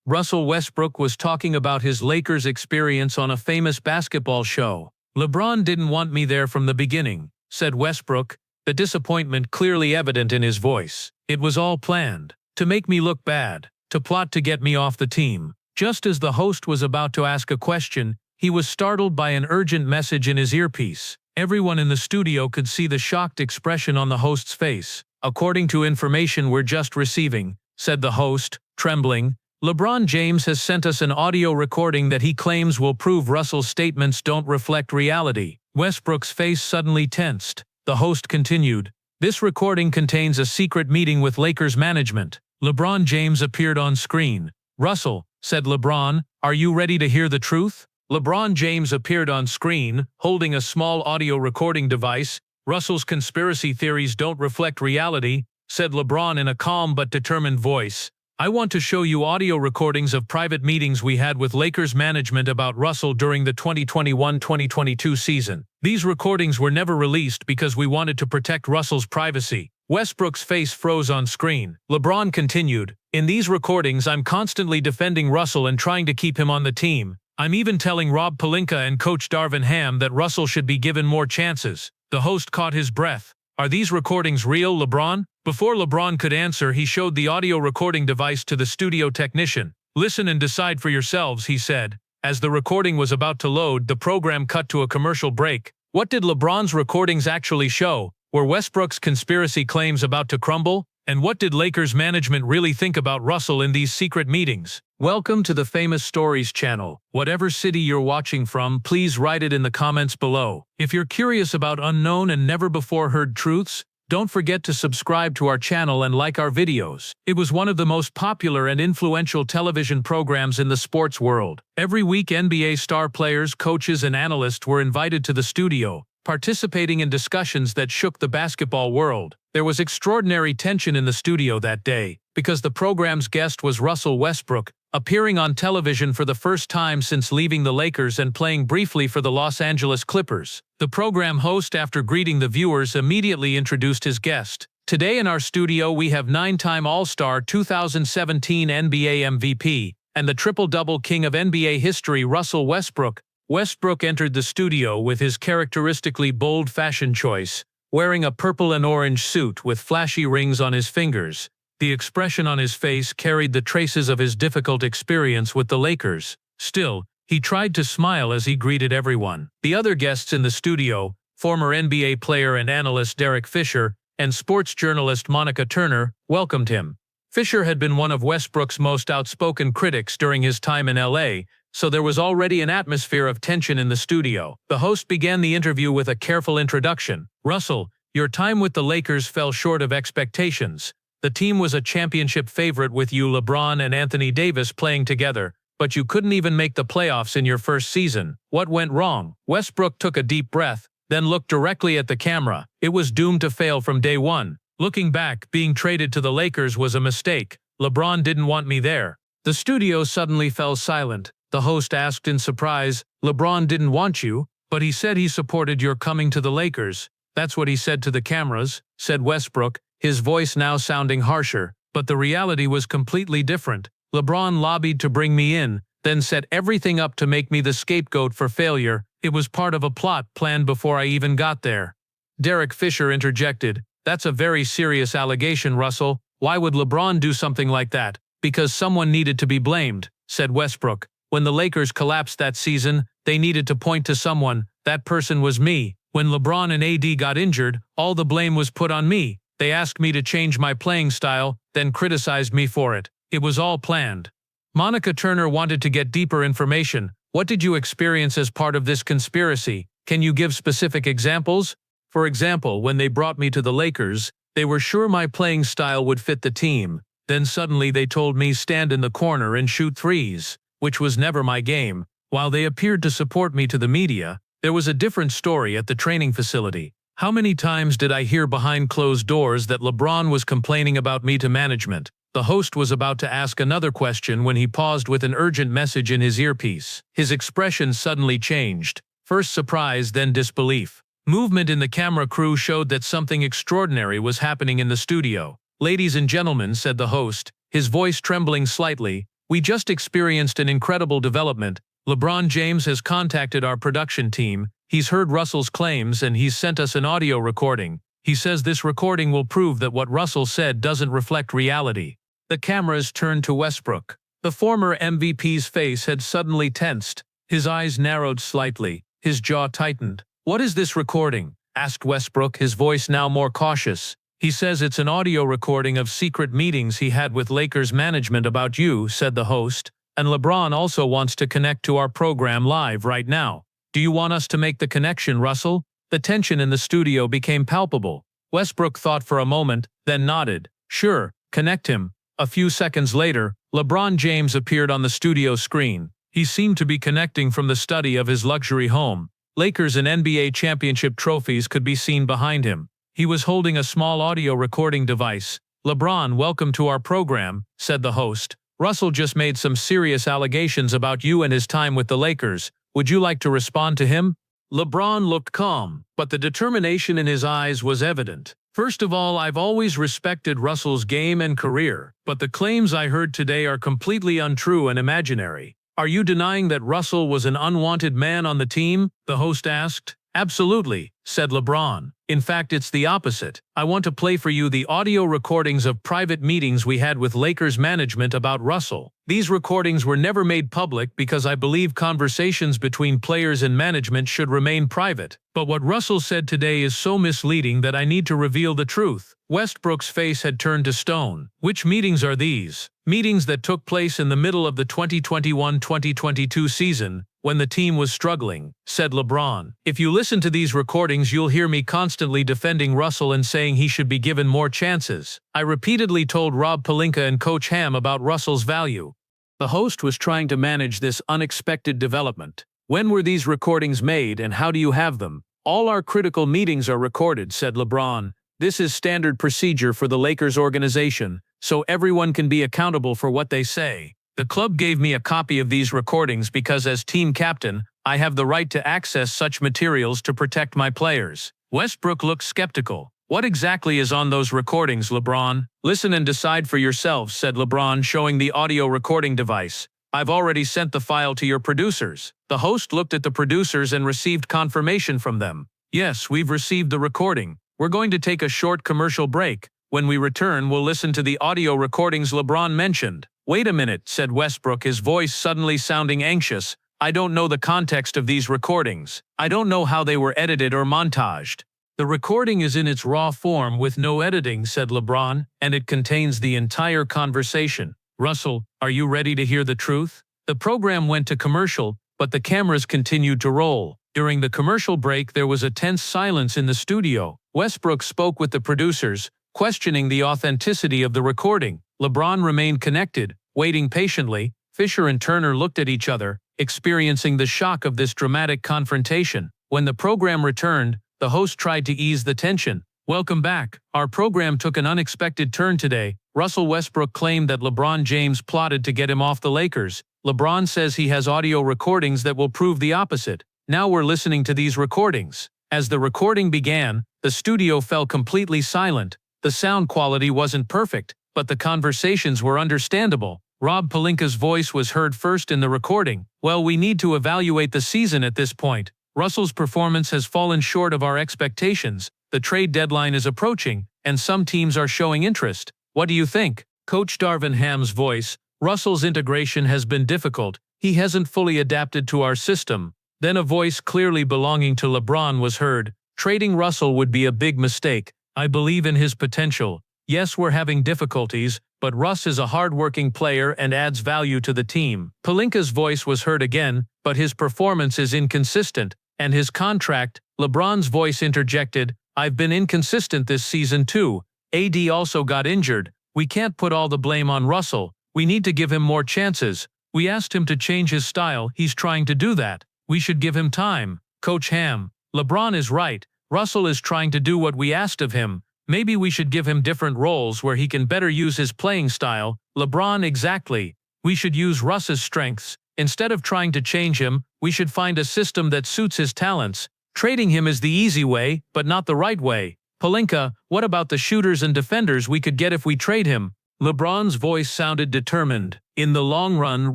Russell Westbrook was talking about his Lakers experience on a famous basketball show. "LeBron didn't want me there from the beginning," said Westbrook, the disappointment clearly evident in his voice. "It was all planned. To make me look bad. To plot to get me off the team." Just as the host was about to ask a question, he was startled by an urgent message in his earpiece. Everyone in the studio could see the shocked expression on the host's face. "According to information we're just receiving," said the host, trembling, "LeBron James has sent us an audio recording that he claims will prove Russell's statements don't reflect reality." Westbrook's face suddenly tensed. The host continued, "This recording contains a secret meeting with Lakers management." LeBron James appeared on screen. "Russell," said LeBron, "are you ready to hear the truth?" LeBron James appeared on screen, holding a small audio recording device. "Russell's conspiracy theories don't reflect reality," said LeBron in a calm but determined voice. "I want to show you audio recordings of private meetings we had with Lakers management about Russell during the 2021-2022 season. These recordings were never released because we wanted to protect Russell's privacy." Westbrook's face froze on screen. LeBron continued, "In these recordings I'm constantly defending Russell and trying to keep him on the team. I'm even telling Rob Pelinka and Coach Darvin Ham that Russell should be given more chances." The host caught his breath. "Are these recordings real, LeBron?" Before LeBron could answer, he showed the audio recording device to the studio technician. "Listen and decide for yourselves," he said. As the recording was about to load, the program cut to a commercial break. What did LeBron's recordings actually show? Were Westbrook's conspiracy claims about to crumble? And what did Lakers management really think about Russell in these secret meetings? Welcome to the Famous Stories channel. Whatever city you're watching from, please write it in the comments below. If you're curious about unknown and never-before-heard truths, don't forget to subscribe to our channel and like our videos. It was one of the most popular and influential television programs in the sports world. Every week NBA star players, coaches, and analysts were invited to the studio, participating in discussions that shook the basketball world. There was extraordinary tension in the studio that day, because the program's guest was Russell Westbrook, appearing on television for the first time since leaving the Lakers and playing briefly for the Los Angeles Clippers. The program host, after greeting the viewers, immediately introduced his guest. Today in our studio we have 9-time All-Star, 2017 NBA MVP, and the triple-double king of NBA history, Russell Westbrook. Westbrook entered the studio with his characteristically bold fashion choice, wearing a purple and orange suit with flashy rings on his fingers. The expression on his face carried the traces of his difficult experience with the Lakers. Still, he tried to smile as he greeted everyone. The other guests in the studio, former NBA player and analyst Derek Fisher and sports journalist Monica Turner, welcomed him. Fisher had been one of Westbrook's most outspoken critics during his time in LA, so there was already an atmosphere of tension in the studio. The host began the interview with a careful introduction. "Russell, your time with the Lakers fell short of expectations. The team was a championship favorite with you, LeBron, and Anthony Davis playing together, but you couldn't even make the playoffs in your first season. What went wrong?" Westbrook took a deep breath, then looked directly at the camera. "It was doomed to fail from day one. Looking back, being traded to the Lakers was a mistake. LeBron didn't want me there." The studio suddenly fell silent. The host asked in surprise, "LeBron didn't want you, but he said he supported your coming to the Lakers." "That's what he said to the cameras," said Westbrook, his voice now sounding harsher. "But the reality was completely different. LeBron lobbied to bring me in, then set everything up to make me the scapegoat for failure. It was part of a plot planned before I even got there." Derek Fisher interjected, "That's a very serious allegation, Russell. Why would LeBron do something like that?" "Because someone needed to be blamed," said Westbrook. "When the Lakers collapsed that season, they needed to point to someone. That person was me. When LeBron and AD got injured, all the blame was put on me. They asked me to change my playing style, then criticized me for it. It was all planned." Monica Turner wanted to get deeper information. "What did you experience as part of this conspiracy? Can you give specific examples?" "For example, when they brought me to the Lakers, they were sure my playing style would fit the team. Then suddenly they told me stand in the corner and shoot threes, which was never my game. While they appeared to support me to the media, there was a different story at the training facility. How many times did I hear behind closed doors that LeBron was complaining about me to management?" The host was about to ask another question when he paused with an urgent message in his earpiece. His expression suddenly changed, first surprise, then disbelief. Movement in the camera crew showed that something extraordinary was happening in the studio. "Ladies and gentlemen," said the host, his voice trembling slightly, We just experienced an incredible development. LeBron James has contacted our production team. He's heard Russell's claims and he's sent us an audio recording. He says this recording will prove that what Russell said doesn't reflect reality. The cameras turned to Westbrook. The former MVP's face had suddenly tensed. His eyes narrowed slightly. His jaw tightened. "What is this recording?" asked Westbrook, his voice now more cautious. "He says it's an audio recording of secret meetings he had with Lakers management about you," said the host. "And LeBron also wants to connect to our program live right now. Do you want us to make the connection, Russell?" The tension in the studio became palpable. Westbrook thought for a moment, then nodded. "Sure, connect him." A few seconds later, LeBron James appeared on the studio screen. He seemed to be connecting from the study of his luxury home. Lakers and NBA championship trophies could be seen behind him. He was holding a small audio recording device. "LeBron, welcome to our program," said the host. "Russell just made some serious allegations about you and his time with the Lakers. Would you like to respond to him?" LeBron looked calm, but the determination in his eyes was evident. "First of all, I've always respected Russell's game and career, but the claims I heard today are completely untrue and imaginary." "Are you denying that Russell was an unwanted man on the team?" the host asked. "Absolutely," said LeBron. "In fact, it's the opposite. I want to play for you the audio recordings of private meetings we had with Lakers management about Russell. These recordings were never made public because I believe conversations between players and management should remain private. But what Russell said today is so misleading that I need to reveal the truth." Westbrook's face had turned to stone. "Which meetings are these?" "Meetings that took place in the middle of the 2021-2022 season, when the team was struggling," said LeBron. "If you listen to these recordings, you'll hear me constantly defending Russell and saying he should be given more chances. I repeatedly told Rob Pelinka and Coach Ham about Russell's value." The host was trying to manage this unexpected development. "When were these recordings made and how do you have them?" "All our critical meetings are recorded," said LeBron. "This is standard procedure for the Lakers organization, so everyone can be accountable for what they say. The club gave me a copy of these recordings because as team captain, I have the right to access such materials to protect my players." Westbrook looked skeptical. "What exactly is on those recordings, LeBron?" "Listen and decide for yourselves," said LeBron, showing the audio recording device. "I've already sent the file to your producers." The host looked at the producers and received confirmation from them. "Yes, we've received the recording. We're going to take a short commercial break. When we return, we'll listen to the audio recordings LeBron mentioned." "Wait a minute," said Westbrook, his voice suddenly sounding anxious. "I don't know the context of these recordings. I don't know how they were edited or montaged." "The recording is in its raw form with no editing," said LeBron, "and it contains the entire conversation." "Russell, are you ready to hear the truth?" The program went to commercial, but the cameras continued to roll. During the commercial break, there was a tense silence in the studio. Westbrook spoke with the producers, questioning the authenticity of the recording. LeBron remained connected, waiting patiently. Fisher and Turner looked at each other, experiencing the shock of this dramatic confrontation. When the program returned, the host tried to ease the tension. "Welcome back. Our program took an unexpected turn today." Russell Westbrook claimed that LeBron James plotted to get him off the Lakers. LeBron says he has audio recordings that will prove the opposite. Now we're listening to these recordings. As the recording began, the studio fell completely silent. The sound quality wasn't perfect, but the conversations were understandable. Rob Pelinka's voice was heard first in the recording. "Well, we need to evaluate the season at this point. Russell's performance has fallen short of our expectations. The trade deadline is approaching, and some teams are showing interest. What do you think?" Coach Darvin Ham's voice. "Russell's integration has been difficult. He hasn't fully adapted to our system." Then a voice clearly belonging to LeBron was heard. "Trading Russell would be a big mistake. I believe in his potential. Yes, we're having difficulties, but Russ is a hard-working player and adds value to the team." Pelinka's voice was heard again, "but his performance is inconsistent, and his contract." LeBron's voice interjected, "I've been inconsistent this season too. AD also got injured. We can't put all the blame on Russell. We need to give him more chances. We asked him to change his style. He's trying to do that. We should give him time." Coach Ham. "LeBron is right. Russell is trying to do what we asked of him. Maybe we should give him different roles where he can better use his playing style." LeBron. "Exactly. We should use Russ's strengths. Instead of trying to change him, we should find a system that suits his talents. Trading him is the easy way, but not the right way." Pelinka. "What about the shooters and defenders we could get if we trade him?" LeBron's voice sounded determined. In the long run,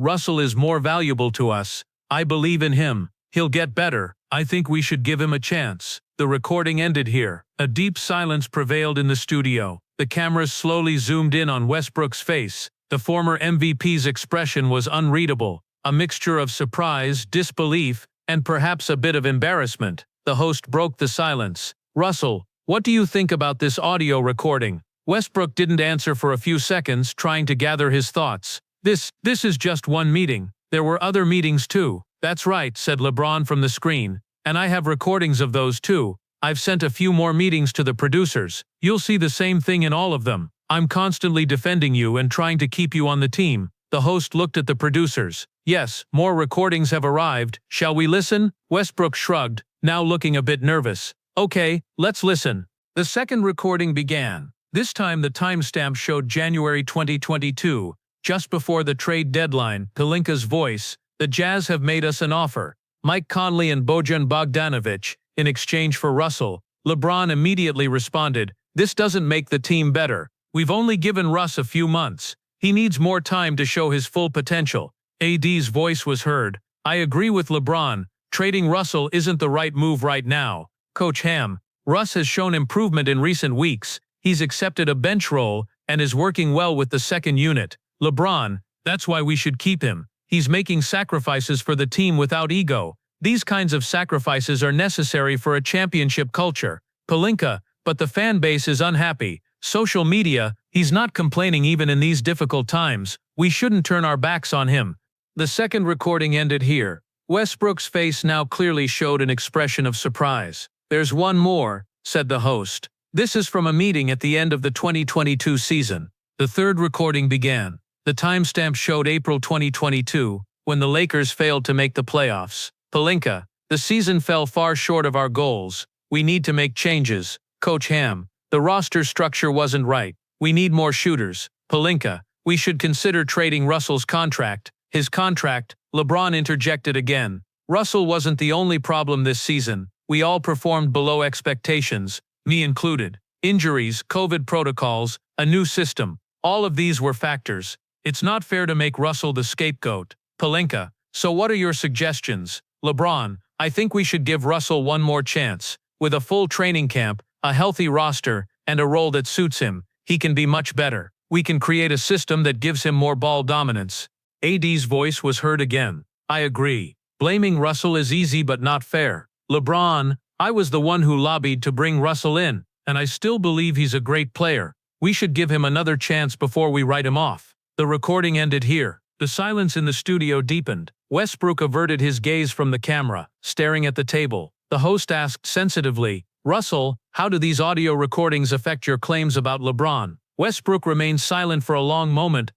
Russell is more valuable to us. I believe in him. He'll get better. I think we should give him a chance." The recording ended here. A deep silence prevailed in the studio. The cameras slowly zoomed in on Westbrook's face. The former MVP's expression was unreadable, a mixture of surprise, disbelief, and perhaps a bit of embarrassment. The host broke the silence. "Russell, what do you think about this audio recording?" Westbrook didn't answer for a few seconds, trying to gather his thoughts. This is just one meeting. There were other meetings too." "That's right," said LeBron from the screen. "And I have recordings of those too. I've sent a few more meetings to the producers. You'll see the same thing in all of them. I'm constantly defending you and trying to keep you on the team." The host looked at the producers. "Yes, more recordings have arrived. Shall we listen?" Westbrook shrugged, now looking a bit nervous. "Okay, let's listen." The second recording began. This time the timestamp showed January 2022, just before the trade deadline. Pelinka's voice: "The Jazz have made us an offer. Mike Conley and Bojan Bogdanovic, in exchange for Russell." LeBron immediately responded, "This doesn't make the team better. We've only given Russ a few months. He needs more time to show his full potential." AD's voice was heard: "I agree with LeBron. Trading Russell isn't the right move right now. Coach Ham, Russ has shown improvement in recent weeks. He's accepted a bench role and is working well with the second unit. LeBron, that's why we should keep him. He's making sacrifices for the team without ego. These kinds of sacrifices are necessary for a championship culture." Pelinka, "But the fan base is unhappy. Social media, he's not complaining even in these difficult times. We shouldn't turn our backs on him." The second recording ended here. Westbrook's face now clearly showed an expression of surprise. "There's one more," said the host. "This is from a meeting at the end of the 2022 season." The third recording began. The timestamp showed April 2022, when the Lakers failed to make the playoffs. Pelinka, "The season fell far short of our goals. We need to make changes." Coach Ham, "The roster structure wasn't right. We need more shooters." Pelinka, "We should consider trading Russell's contract." "His contract?" LeBron interjected again. "Russell wasn't the only problem this season. We all performed below expectations, me included. Injuries, COVID protocols, a new system. All of these were factors. It's not fair to make Russell the scapegoat." Pelinka, "So what are your suggestions?" LeBron, "I think we should give Russell one more chance. With a full training camp, a healthy roster, and a role that suits him, he can be much better. We can create a system that gives him more ball dominance." AD's voice was heard again. "I agree. Blaming Russell is easy but not fair." LeBron, "I was the one who lobbied to bring Russell in, and I still believe he's a great player. We should give him another chance before we write him off." The recording ended here. The silence in the studio deepened. Westbrook averted his gaze from the camera, staring at the table. The host asked sensitively, "Russell, how do these audio recordings affect your claims about LeBron?" Westbrook remained silent for a long moment.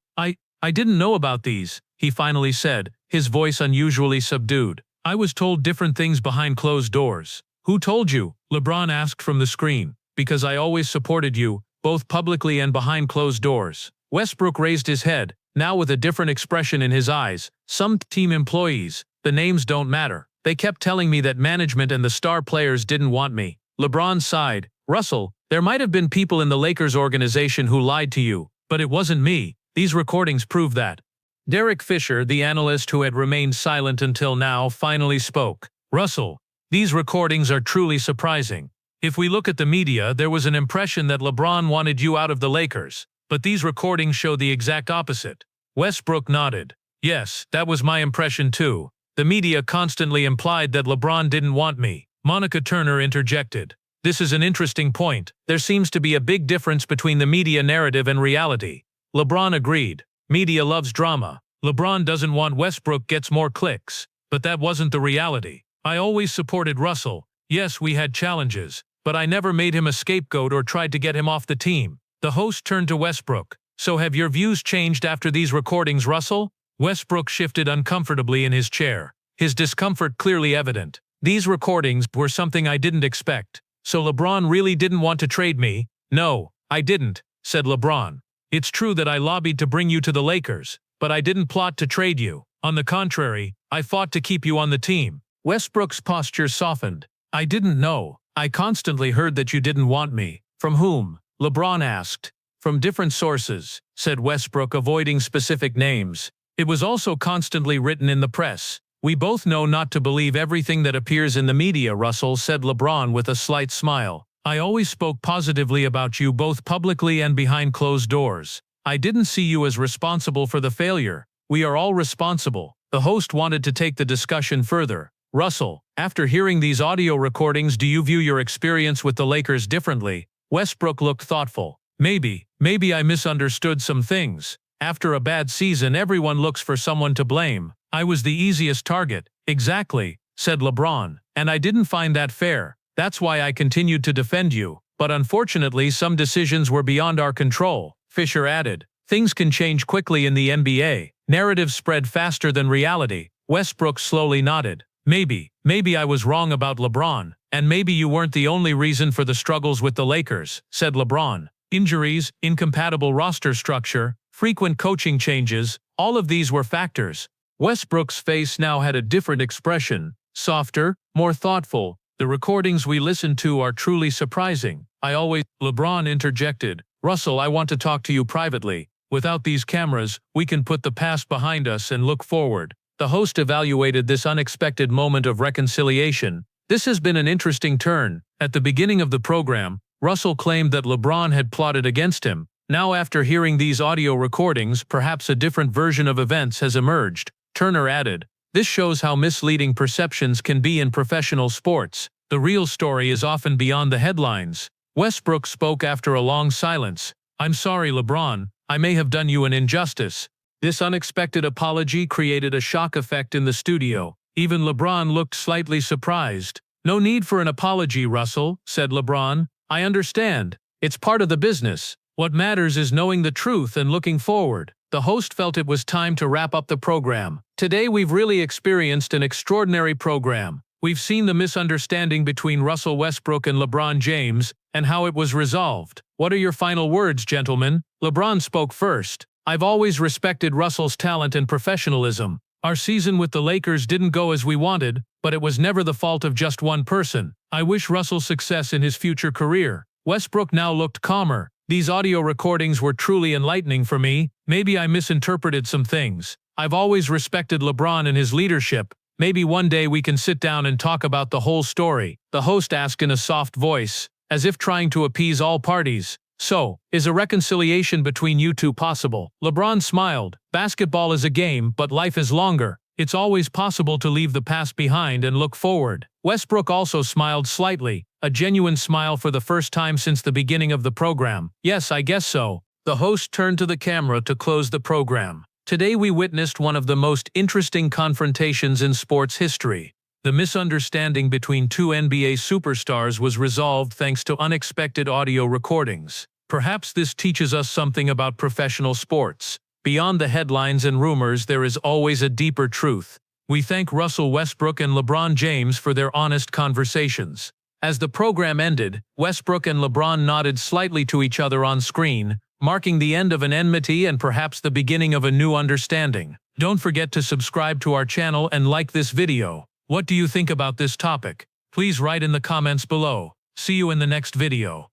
I didn't know about these," he finally said, his voice unusually subdued. "I was told different things behind closed doors." "Who told you?" LeBron asked from the screen. "Because I always supported you, both publicly and behind closed doors." Westbrook raised his head, now with a different expression in his eyes. "Some team employees, the names don't matter. They kept telling me that management and the star players didn't want me." LeBron sighed. "Russell, there might have been people in the Lakers organization who lied to you, but it wasn't me. These recordings prove that." Derek Fisher, the analyst who had remained silent until now, finally spoke. "Russell, these recordings are truly surprising. If we look at the media, there was an impression that LeBron wanted you out of the Lakers, but these recordings show the exact opposite." Westbrook nodded. "Yes, that was my impression too. The media constantly implied that LeBron didn't want me." Monica Turner interjected. "This is an interesting point. There seems to be a big difference between the media narrative and reality." LeBron agreed. "Media loves drama. LeBron doesn't want Westbrook gets more clicks. But that wasn't the reality. I always supported Russell. Yes, we had challenges, but I never made him a scapegoat or tried to get him off the team." The host turned to Westbrook. "So have your views changed after these recordings, Russell?" Westbrook shifted uncomfortably in his chair, his discomfort clearly evident. "These recordings were something I didn't expect. So LeBron really didn't want to trade me?" "No, I didn't," said LeBron. "It's true that I lobbied to bring you to the Lakers, but I didn't plot to trade you. On the contrary, I fought to keep you on the team." Westbrook's posture softened. "I didn't know. I constantly heard that you didn't want me." "From whom?" LeBron asked. "From different sources," said Westbrook, avoiding specific names. It was also constantly written in the press. We both know not to believe everything that appears in the media, Russell, said LeBron with a slight smile. I always spoke positively about you both publicly and behind closed doors. I didn't see you as responsible for the failure. We are all responsible. The host wanted to take the discussion further. Russell, after hearing these audio recordings, do you view your experience with the Lakers differently? Westbrook looked thoughtful. Maybe I misunderstood some things. After a bad season, everyone looks for someone to blame. I was the easiest target. Exactly, said LeBron. And I didn't find that fair. That's why I continued to defend you. But unfortunately, some decisions were beyond our control, Fisher added. Things can change quickly in the NBA. Narratives spread faster than reality. Westbrook slowly nodded. Maybe I was wrong about LeBron, and maybe you weren't the only reason for the struggles with the Lakers, said LeBron. Injuries, incompatible roster structure, frequent coaching changes, all of these were factors. Westbrook's face now had a different expression, softer, more thoughtful. The recordings we listened to are truly surprising. LeBron interjected. Russell, I want to talk to you privately. Without these cameras, we can put the past behind us and look forward. The host evaluated this unexpected moment of reconciliation. This has been an interesting turn. At the beginning of the program, Russell claimed that LeBron had plotted against him. Now, after hearing these audio recordings, perhaps a different version of events has emerged. Turner added, this shows how misleading perceptions can be in professional sports. The real story is often beyond the headlines. Westbrook spoke after a long silence. I'm sorry, LeBron. I may have done you an injustice. This unexpected apology created a shock effect in the studio. Even LeBron looked slightly surprised. No need for an apology, Russell, said LeBron. I understand. It's part of the business. What matters is knowing the truth and looking forward. The host felt it was time to wrap up the program. Today we've really experienced an extraordinary program. We've seen the misunderstanding between Russell Westbrook and LeBron James, and how it was resolved. What are your final words, gentlemen? LeBron spoke first. I've always respected Russell's talent and professionalism. Our season with the Lakers didn't go as we wanted, but it was never the fault of just one person. I wish Russell success in his future career. Westbrook now looked calmer. These audio recordings were truly enlightening for me. Maybe I misinterpreted some things. I've always respected LeBron and his leadership. Maybe one day we can sit down and talk about the whole story, the host asked in a soft voice, as if trying to appease all parties. So, is a reconciliation between you two possible? LeBron smiled. Basketball is a game, but life is longer. It's always possible to leave the past behind and look forward. Westbrook also smiled slightly, a genuine smile for the first time since the beginning of the program. Yes, I guess so. The host turned to the camera to close the program. Today we witnessed one of the most interesting confrontations in sports history. The misunderstanding between two NBA superstars was resolved thanks to unexpected audio recordings. Perhaps this teaches us something about professional sports. Beyond the headlines and rumors, there is always a deeper truth. We thank Russell Westbrook and LeBron James for their honest conversations. As the program ended, Westbrook and LeBron nodded slightly to each other on screen, marking the end of an enmity and perhaps the beginning of a new understanding. Don't forget to subscribe to our channel and like this video. What do you think about this topic? Please write in the comments below. See you in the next video.